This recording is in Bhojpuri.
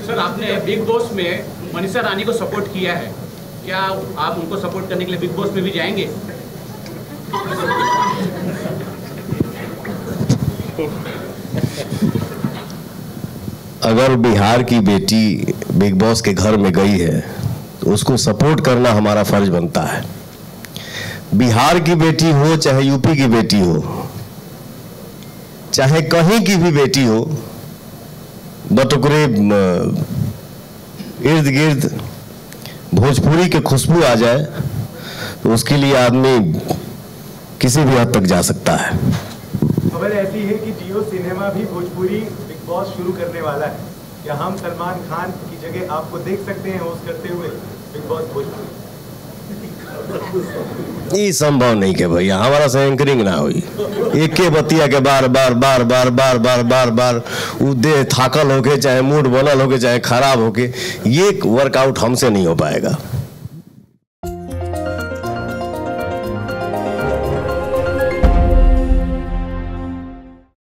सर, आपने बिग बॉस में मनीषा रानी को सपोर्ट किया है, क्या आप उनको सपोर्ट करने के लिए बिग बॉस में भी जाएंगे? अगर बिहार की बेटी बिग बॉस के घर में गई है तो उसको सपोर्ट करना हमारा फर्ज बनता है। बिहार की बेटी हो चाहे यूपी की बेटी हो, चाहे कहीं की भी बेटी हो, बटुकरे इर्द गिर्द भोजपुरी के खुशबू आ जाए तो उसके लिए आदमी किसी भी हद तक जा सकता है। खबर ऐसी है कि जियो सिनेमा भी भोजपुरी बिग बॉस शुरू करने वाला है। क्या हम सलमान खान की जगह आपको देख सकते हैं होस्ट करते हुए बिग बॉस भोजपुरी? ये संभव नहीं के भैया, हमारा से एंकरिंग ना हुई। एक के बतिया के बार बार बार बार बार बार बार बार देह थाकल होके, चाहे मूड बनल होके, चाहे खराब होके, ये वर्कआउट हमसे नहीं हो पाएगा।